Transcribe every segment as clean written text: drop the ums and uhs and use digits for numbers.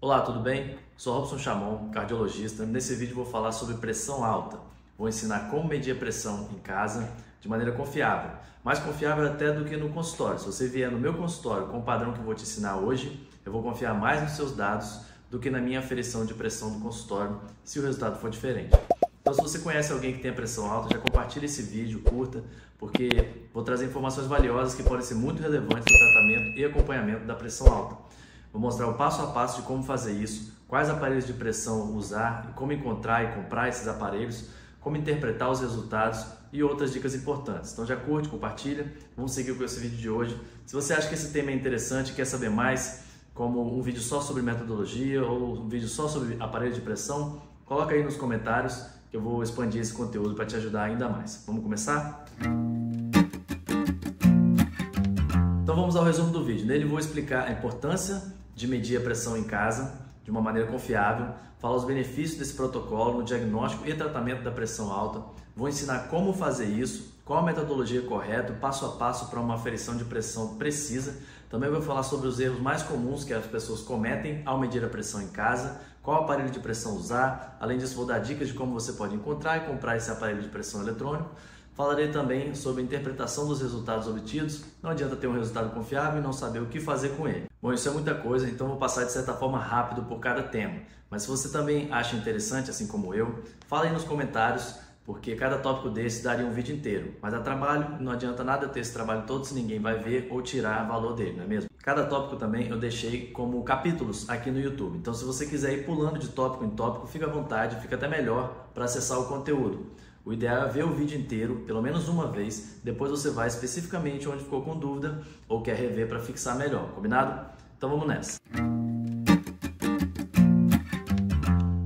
Olá, tudo bem? Sou Robson Chamon, cardiologista. Nesse vídeo vou falar sobre pressão alta. Vou ensinar como medir a pressão em casa de maneira confiável. Mais confiável até do que no consultório. Se você vier no meu consultório com o padrão que eu vou te ensinar hoje, eu vou confiar mais nos seus dados do que na minha aferição de pressão do consultório, se o resultado for diferente. Então, se você conhece alguém que tem a pressão alta, já compartilhe esse vídeo, curta, porque vou trazer informações valiosas que podem ser muito relevantes no tratamento e acompanhamento da pressão alta. Vou mostrar o passo a passo de como fazer isso, quais aparelhos de pressão usar, como encontrar e comprar esses aparelhos, como interpretar os resultados e outras dicas importantes. Então já curte, compartilha, vamos seguir com esse vídeo de hoje. Se você acha que esse tema é interessante e quer saber mais, como um vídeo só sobre metodologia ou um vídeo só sobre aparelho de pressão, coloca aí nos comentários que eu vou expandir esse conteúdo para te ajudar ainda mais. Vamos começar? Então vamos ao resumo do vídeo. Nele vou explicar a importância de medir a pressão em casa de uma maneira confiável, falar os benefícios desse protocolo no diagnóstico e tratamento da pressão alta, vou ensinar como fazer isso, qual a metodologia correta, passo a passo para uma aferição de pressão precisa. Também vou falar sobre os erros mais comuns que as pessoas cometem ao medir a pressão em casa, qual aparelho de pressão usar. Além disso, vou dar dicas de como você pode encontrar e comprar esse aparelho de pressão eletrônico. Falarei também sobre a interpretação dos resultados obtidos. Não adianta ter um resultado confiável e não saber o que fazer com ele. Bom, isso é muita coisa, então vou passar de certa forma rápido por cada tema. Mas se você também acha interessante, assim como eu, fala aí nos comentários, porque cada tópico desse daria um vídeo inteiro. Mas dá trabalho, não adianta nada ter esse trabalho todo se ninguém vai ver ou tirar valor dele, não é mesmo? Cada tópico também eu deixei como capítulos aqui no YouTube. Então se você quiser ir pulando de tópico em tópico, fica à vontade, fica até melhor para acessar o conteúdo. O ideal é ver o vídeo inteiro, pelo menos uma vez, depois você vai especificamente onde ficou com dúvida ou quer rever para fixar melhor, combinado? Então vamos nessa!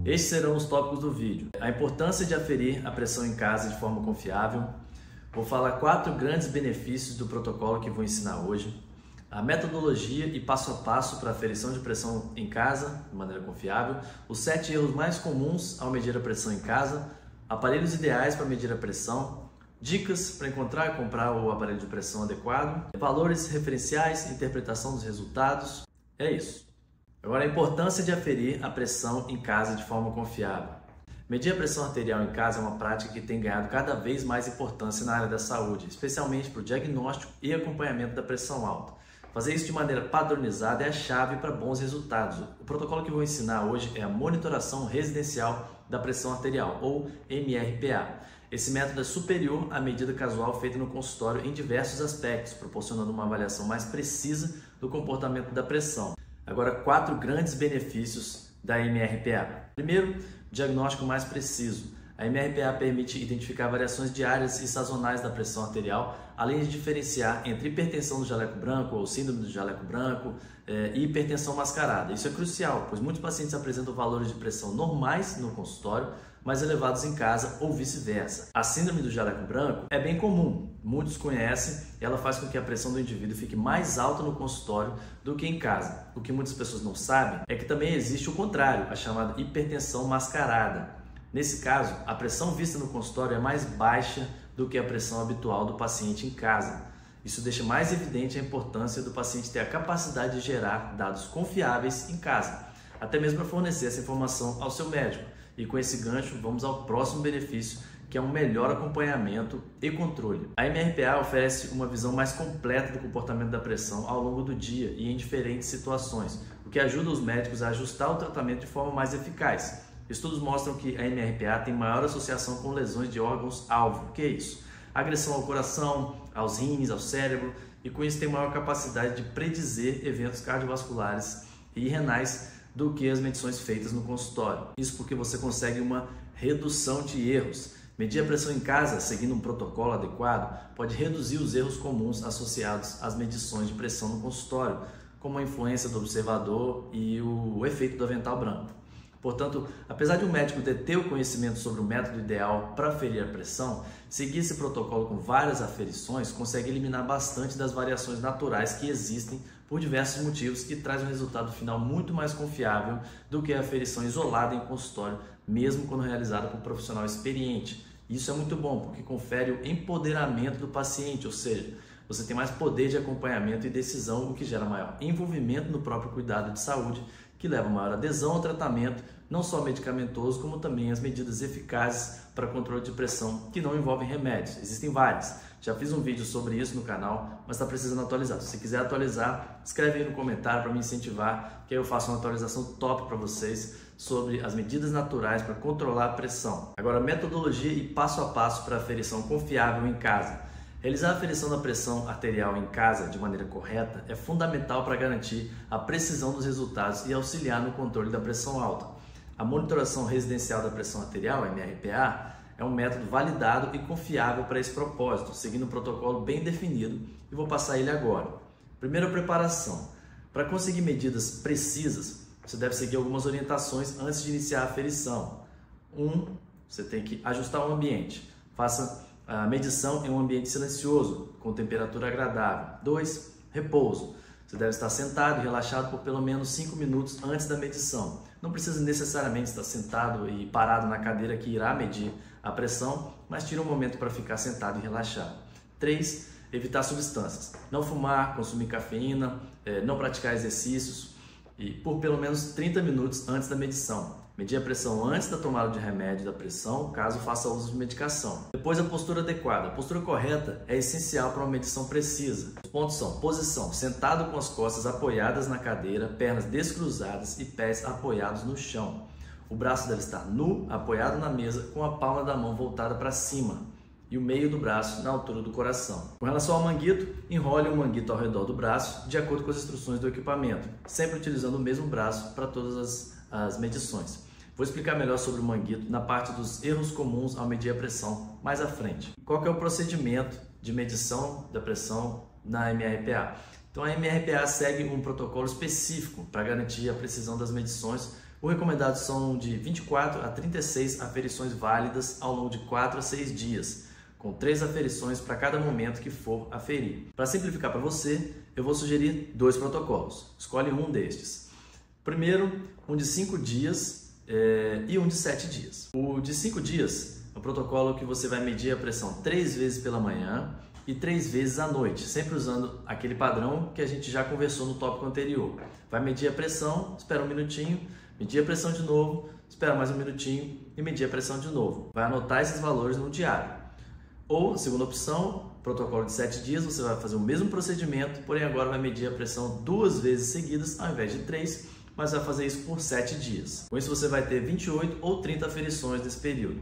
Estes serão os tópicos do vídeo. A importância de aferir a pressão em casa de forma confiável. Vou falar 4 grandes benefícios do protocolo que vou ensinar hoje. A metodologia e passo a passo para a aferição de pressão em casa de maneira confiável. Os 7 erros mais comuns ao medir a pressão em casa. Aparelhos ideais para medir a pressão, dicas para encontrar e comprar o aparelho de pressão adequado, valores referenciais, interpretação dos resultados. É isso. Agora, a importância de aferir a pressão em casa de forma confiável. Medir a pressão arterial em casa é uma prática que tem ganhado cada vez mais importância na área da saúde, especialmente para o diagnóstico e acompanhamento da pressão alta. Fazer isso de maneira padronizada é a chave para bons resultados. O protocolo que eu vou ensinar hoje é a monitoração residencial da pressão arterial, ou MRPA. Esse método é superior à medida casual feita no consultório em diversos aspectos, proporcionando uma avaliação mais precisa do comportamento da pressão. Agora, 4 grandes benefícios da MRPA. Primeiro, diagnóstico mais preciso. A MRPA permite identificar variações diárias e sazonais da pressão arterial, além de diferenciar entre hipertensão do jaleco branco ou síndrome do jaleco branco e hipertensão mascarada. Isso é crucial, pois muitos pacientes apresentam valores de pressão normais no consultório, mas elevados em casa ou vice-versa. A síndrome do jaleco branco é bem comum, muitos conhecem, e ela faz com que a pressão do indivíduo fique mais alta no consultório do que em casa. O que muitas pessoas não sabem é que também existe o contrário, a chamada hipertensão mascarada. Nesse caso, a pressão vista no consultório é mais baixa do que a pressão habitual do paciente em casa. Isso deixa mais evidente a importância do paciente ter a capacidade de gerar dados confiáveis em casa, até mesmo para fornecer essa informação ao seu médico. E com esse gancho, vamos ao próximo benefício, que é um melhor acompanhamento e controle. A MRPA oferece uma visão mais completa do comportamento da pressão ao longo do dia e em diferentes situações, o que ajuda os médicos a ajustar o tratamento de forma mais eficaz. Estudos mostram que a MRPA tem maior associação com lesões de órgãos-alvo. O que é isso? Agressão ao coração, aos rins, ao cérebro, e com isso tem maior capacidade de predizer eventos cardiovasculares e renais do que as medições feitas no consultório. Isso porque você consegue uma redução de erros. Medir a pressão em casa, seguindo um protocolo adequado, pode reduzir os erros comuns associados às medições de pressão no consultório, como a influência do observador e o efeito do avental branco. Portanto, apesar de um médico ter o conhecimento sobre o método ideal para aferir a pressão, seguir esse protocolo com várias aferições consegue eliminar bastante das variações naturais que existem por diversos motivos e traz um resultado final muito mais confiável do que a aferição isolada em consultório, mesmo quando realizada por um profissional experiente. Isso é muito bom, porque confere o empoderamento do paciente, ou seja, você tem mais poder de acompanhamento e decisão, o que gera maior envolvimento no próprio cuidado de saúde, que que levam a maior adesão ao tratamento, não só medicamentoso, como também as medidas eficazes para controle de pressão que não envolvem remédios. Existem várias. Já fiz um vídeo sobre isso no canal, mas está precisando atualizar. Se você quiser atualizar, escreve aí no comentário para me incentivar, que aí eu faço uma atualização top para vocês sobre as medidas naturais para controlar a pressão. Agora, metodologia e passo a passo para aferição confiável em casa. Realizar a aferição da pressão arterial em casa de maneira correta é fundamental para garantir a precisão dos resultados e auxiliar no controle da pressão alta. A monitoração residencial da pressão arterial, MRPA, é um método validado e confiável para esse propósito, seguindo um protocolo bem definido, e vou passar ele agora. Primeiro, a preparação. Para conseguir medidas precisas, você deve seguir algumas orientações antes de iniciar a aferição. Você tem que ajustar o ambiente. Faça a medição em um ambiente silencioso, com temperatura agradável. 2, repouso. Você deve estar sentado e relaxado por pelo menos 5 minutos antes da medição. Não precisa necessariamente estar sentado e parado na cadeira que irá medir a pressão, mas tire um momento para ficar sentado e relaxado. 3, evitar substâncias. Não fumar, consumir cafeína, não praticar exercícios e por pelo menos 30 minutos antes da medição. Medir a pressão antes da tomada de remédio da pressão, caso faça uso de medicação. Depois, a postura adequada. A postura correta é essencial para uma medição precisa. Os pontos são: posição, sentado com as costas apoiadas na cadeira, pernas descruzadas e pés apoiados no chão. O braço deve estar nu, apoiado na mesa, com a palma da mão voltada para cima e o meio do braço na altura do coração. Com relação ao manguito, enrole o manguito ao redor do braço, de acordo com as instruções do equipamento, sempre utilizando o mesmo braço para todas as medições. Vou explicar melhor sobre o manguito na parte dos erros comuns ao medir a pressão mais à frente. Qual que é o procedimento de medição da pressão na MRPA? Então, a MRPA segue um protocolo específico para garantir a precisão das medições. O recomendado são de 24 a 36 aferições válidas ao longo de 4 a 6 dias, com 3 aferições para cada momento que for aferir. Para simplificar para você, eu vou sugerir 2 protocolos. Escolhe um destes. Primeiro, um de 5 dias e um de 7 dias. O de 5 dias é o protocolo que você vai medir a pressão 3 vezes pela manhã e 3 vezes à noite, sempre usando aquele padrão que a gente já conversou no tópico anterior. Vai medir a pressão, espera um minutinho, medir a pressão de novo, espera mais um minutinho e medir a pressão de novo. Vai anotar esses valores no diário. Ou, segunda opção, protocolo de 7 dias, você vai fazer o mesmo procedimento, porém agora vai medir a pressão 2 vezes seguidas ao invés de 3, mas vai fazer isso por 7 dias. Com isso você vai ter 28 ou 30 aferições nesse período.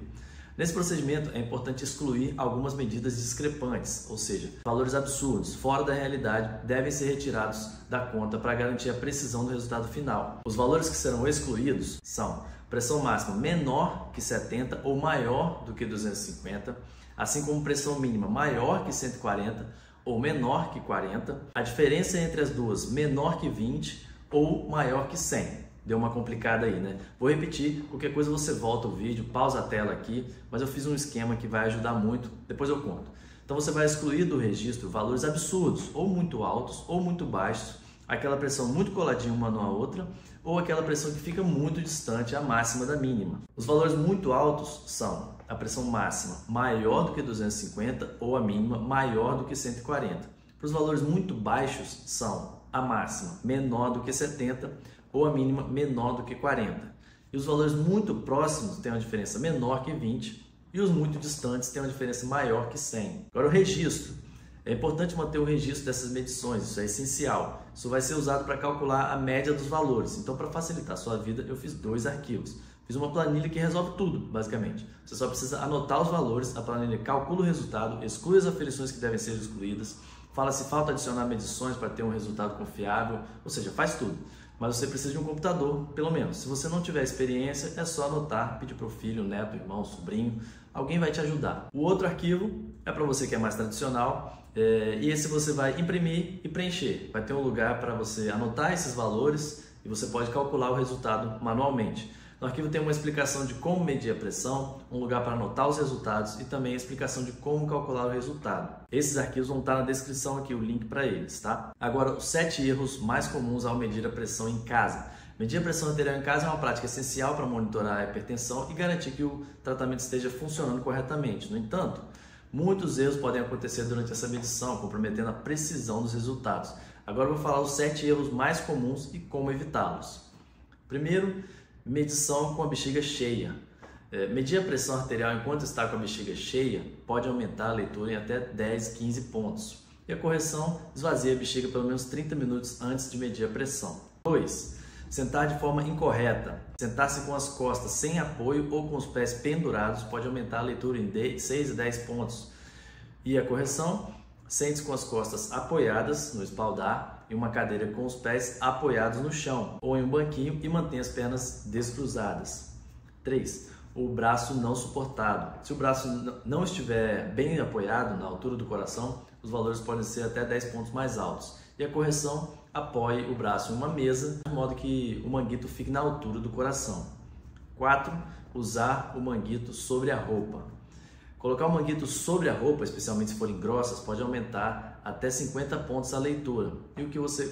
Nesse procedimento é importante excluir algumas medidas discrepantes, ou seja, valores absurdos, fora da realidade, devem ser retirados da conta para garantir a precisão do resultado final. Os valores que serão excluídos são pressão máxima menor que 70 ou maior do que 250, assim como pressão mínima maior que 140 ou menor que 40, a diferença entre as duas menor que 20 ou maior que 100. Deu uma complicada aí, né? Vou repetir, qualquer coisa você volta o vídeo, pausa a tela aqui, mas eu fiz um esquema que vai ajudar muito, depois eu conto. Então você vai excluir do registro valores absurdos, ou muito altos, ou muito baixos, aquela pressão muito coladinha uma na outra, ou aquela pressão que fica muito distante, a máxima da mínima. Os valores muito altos são a pressão máxima maior do que 250 ou a mínima maior do que 140. Para os valores muito baixos são a máxima menor do que 70 ou a mínima menor do que 40. E os valores muito próximos têm uma diferença menor que 20 e os muito distantes têm uma diferença maior que 100. Agora o registro. É importante manter o registro dessas medições, isso é essencial. Isso vai ser usado para calcular a média dos valores. Então, para facilitar a sua vida, eu fiz 2 arquivos. Fiz uma planilha que resolve tudo, basicamente. Você só precisa anotar os valores, a planilha calcula o resultado, exclui as aferições que devem ser excluídas, fala se falta adicionar medições para ter um resultado confiável, ou seja, faz tudo. Mas você precisa de um computador, pelo menos. Se você não tiver experiência, é só anotar, pedir para o filho, neto, irmão, sobrinho, alguém vai te ajudar. O outro arquivo é para você que é mais tradicional, e esse você vai imprimir e preencher. Vai ter um lugar para você anotar esses valores e você pode calcular o resultado manualmente. No arquivo tem uma explicação de como medir a pressão, um lugar para anotar os resultados e também a explicação de como calcular o resultado. Esses arquivos vão estar na descrição aqui, o link para eles, tá? Agora, os 7 erros mais comuns ao medir a pressão em casa. Medir a pressão arterial em casa é uma prática essencial para monitorar a hipertensão e garantir que o tratamento esteja funcionando corretamente. No entanto, muitos erros podem acontecer durante essa medição, comprometendo a precisão dos resultados. Agora eu vou falar os 7 erros mais comuns e como evitá-los. Primeiro, medição com a bexiga cheia. Medir a pressão arterial enquanto está com a bexiga cheia pode aumentar a leitura em até 10, 15 pontos. E a correção, esvazia a bexiga pelo menos 30 minutos antes de medir a pressão. 2. Sentar de forma incorreta. Sentar-se com as costas sem apoio ou com os pés pendurados pode aumentar a leitura em 6 a 10 pontos. E a correção, sente-se com as costas apoiadas no espaldar em uma cadeira com os pés apoiados no chão ou em um banquinho e mantenha as pernas descruzadas. 3. O braço não suportado. Se o braço não estiver bem apoiado na altura do coração, os valores podem ser até 10 pontos mais altos. E a correção, apoie o braço em uma mesa, de modo que o manguito fique na altura do coração. 4. Usar o manguito sobre a roupa. Colocar o manguito sobre a roupa, especialmente se forem grossas, pode aumentar até 50 pontos a leitura. E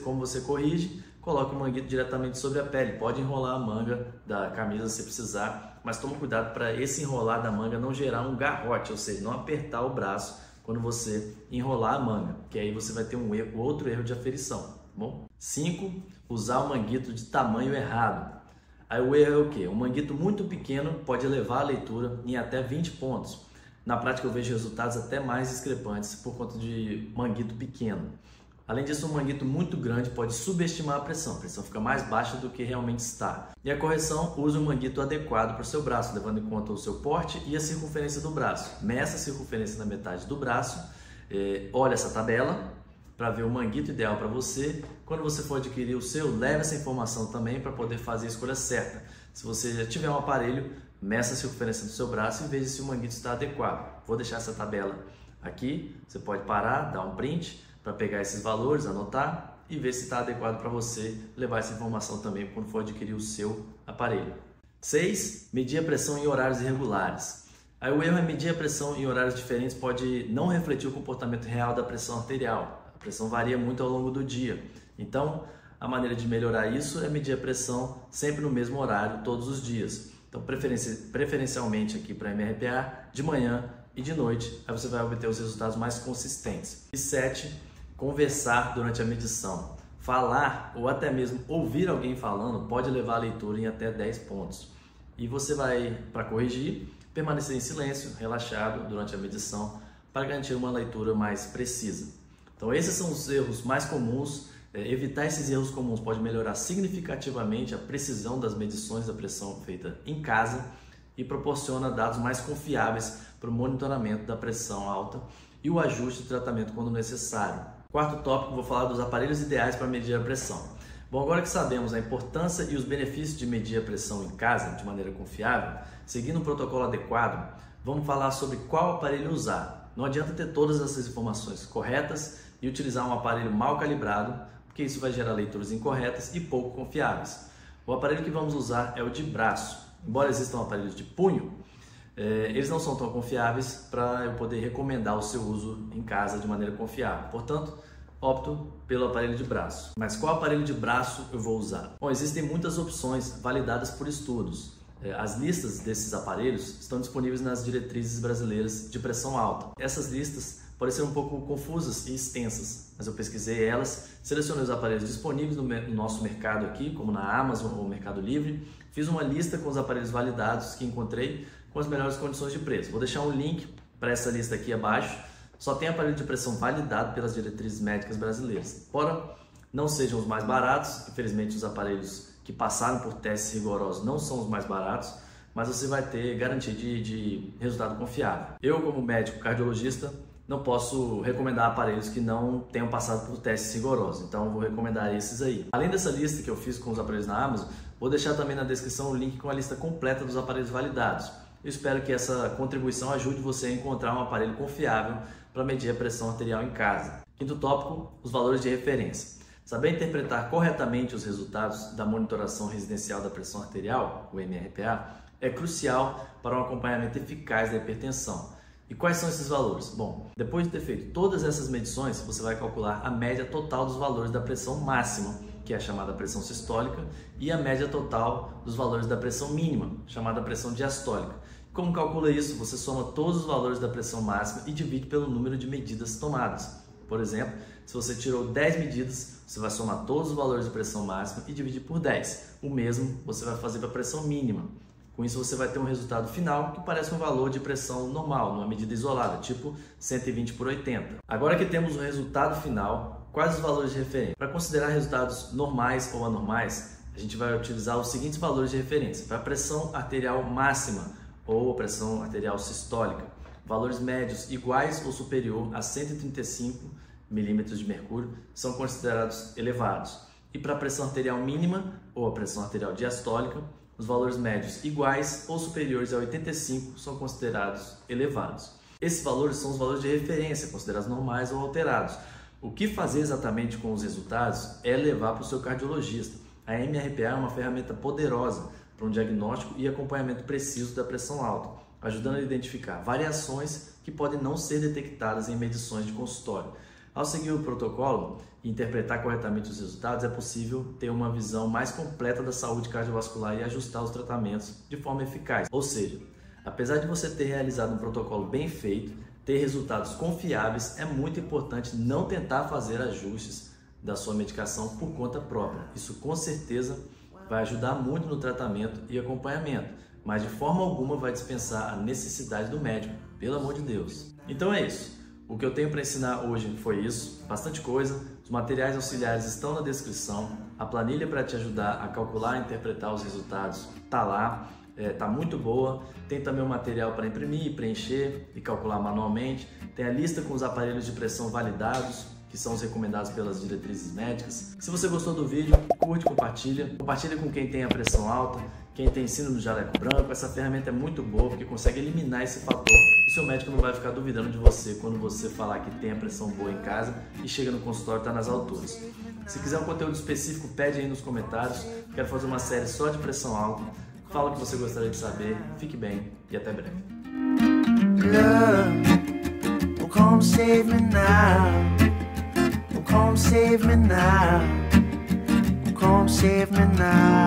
como você corrige, coloque o manguito diretamente sobre a pele. Pode enrolar a manga da camisa se precisar, mas tome cuidado para esse enrolar da manga não gerar um garrote, ou seja, não apertar o braço quando você enrolar a manga, que aí você vai ter outro erro de aferição, tá bom? 5. Usar o manguito de tamanho errado. Aí o erro é o quê? Um manguito muito pequeno pode elevar a leitura em até 20 pontos. Na prática eu vejo resultados até mais discrepantes por conta de manguito pequeno. Além disso, um manguito muito grande pode subestimar a pressão fica mais baixa do que realmente está. E a correção, use um manguito adequado para o seu braço, levando em conta o seu porte e a circunferência do braço. Meça a circunferência na metade do braço, olhe essa tabela para ver o manguito ideal para você. Quando você for adquirir o seu, leve essa informação também para poder fazer a escolha certa. Se você já tiver um aparelho, meça a circunferência do seu braço e veja se o manguito está adequado. Vou deixar essa tabela aqui, você pode parar, dar um print para pegar esses valores, anotar e ver se está adequado para você levar essa informação também quando for adquirir o seu aparelho. 6. Medir a pressão em horários irregulares. Aí o erro é medir a pressão em horários diferentes pode não refletir o comportamento real da pressão arterial. A pressão varia muito ao longo do dia. Então, a maneira de melhorar isso é medir a pressão sempre no mesmo horário, todos os dias. Então, preferencialmente aqui para MRPA, de manhã e de noite, aí você vai obter os resultados mais consistentes. E 7. Conversar durante a medição. Falar ou até mesmo ouvir alguém falando pode levar a leitura em até 10 pontos. E você vai, para corrigir, permanecer em silêncio, relaxado durante a medição, para garantir uma leitura mais precisa. Então esses são os erros mais comuns. Evitar esses erros comuns pode melhorar significativamente a precisão das medições da pressão feita em casa e proporciona dados mais confiáveis para o monitoramento da pressão alta e o ajuste do tratamento quando necessário. Quarto tópico, vou falar dos aparelhos ideais para medir a pressão. Bom, agora que sabemos a importância e os benefícios de medir a pressão em casa de maneira confiável, seguindo um protocolo adequado, vamos falar sobre qual aparelho usar. Não adianta ter todas essas informações corretas e utilizar um aparelho mal calibrado, porque isso vai gerar leituras incorretas e pouco confiáveis. O aparelho que vamos usar é o de braço. Embora existam aparelhos de punho, eles não são tão confiáveis para eu poder recomendar o seu uso em casa de maneira confiável. Portanto, opto pelo aparelho de braço. Mas qual aparelho de braço eu vou usar? Bom, existem muitas opções validadas por estudos. As listas desses aparelhos estão disponíveis nas diretrizes brasileiras de pressão alta. Essas listas podem ser um pouco confusas e extensas, mas eu pesquisei elas, selecionei os aparelhos disponíveis no nosso mercado aqui, como na Amazon ou Mercado Livre, fiz uma lista com os aparelhos validados que encontrei com as melhores condições de preço. Vou deixar um link para essa lista aqui abaixo. Só tem aparelho de pressão validado pelas diretrizes médicas brasileiras. Embora não sejam os mais baratos, infelizmente os aparelhos que passaram por testes rigorosos não são os mais baratos, mas você vai ter garantia de resultado confiável. Eu, como médico cardiologista, não posso recomendar aparelhos que não tenham passado por testes rigorosos, então vou recomendar esses aí. Além dessa lista que eu fiz com os aparelhos na Amazon, vou deixar também na descrição o link com a lista completa dos aparelhos validados. Eu espero que essa contribuição ajude você a encontrar um aparelho confiável para medir a pressão arterial em casa. Quinto tópico, os valores de referência. Saber interpretar corretamente os resultados da monitoração residencial da pressão arterial, o MRPA, é crucial para um acompanhamento eficaz da hipertensão. E quais são esses valores? Bom, depois de ter feito todas essas medições, você vai calcular a média total dos valores da pressão máxima, que é a chamada pressão sistólica, e a média total dos valores da pressão mínima, chamada pressão diastólica. Como calcula isso? Você soma todos os valores da pressão máxima e divide pelo número de medidas tomadas. Por exemplo, se você tirou 10 medidas, você vai somar todos os valores de pressão máxima e dividir por 10. O mesmo você vai fazer para a pressão mínima. Com isso você vai ter um resultado final que parece um valor de pressão normal, numa medida isolada, tipo 120 por 80. Agora que temos o resultado final, quais os valores de referência? Para considerar resultados normais ou anormais, a gente vai utilizar os seguintes valores de referência. Para a pressão arterial máxima ou a pressão arterial sistólica, valores médios iguais ou superior a 135 milímetros de mercúrio são considerados elevados. E para a pressão arterial mínima ou a pressão arterial diastólica, os valores médios iguais ou superiores a 85 são considerados elevados. Esses valores são os valores de referência, considerados normais ou alterados. O que fazer exatamente com os resultados é levar para o seu cardiologista. A MRPA é uma ferramenta poderosa para um diagnóstico e acompanhamento preciso da pressão alta, ajudando a identificar variações que podem não ser detectadas em medições de consultório. Ao seguir o protocolo e interpretar corretamente os resultados, é possível ter uma visão mais completa da saúde cardiovascular e ajustar os tratamentos de forma eficaz. Ou seja, apesar de você ter realizado um protocolo bem feito, ter resultados confiáveis, é muito importante não tentar fazer ajustes da sua medicação por conta própria. Isso com certeza vai ajudar muito no tratamento e acompanhamento, mas de forma alguma vai dispensar a necessidade do médico, pelo amor de Deus. Então é isso. O que eu tenho para ensinar hoje foi isso, bastante coisa. Os materiais auxiliares estão na descrição. A planilha para te ajudar a calcular e interpretar os resultados está lá, está muito boa. Tem também o material para imprimir, preencher e calcular manualmente. Tem a lista com os aparelhos de pressão validados, que são os recomendados pelas diretrizes médicas. Se você gostou do vídeo, curte, compartilha com quem tem a pressão alta, quem tem síndrome do jaleco branco. Essa ferramenta é muito boa porque consegue eliminar esse fator e seu médico não vai ficar duvidando de você quando você falar que tem a pressão boa em casa e chega no consultório e está nas alturas. Se quiser um conteúdo específico, pede aí nos comentários. Quero fazer uma série só de pressão alta. Fala o que você gostaria de saber. Fique bem e até breve. Love, come save me now. Come save me now. Come save me now.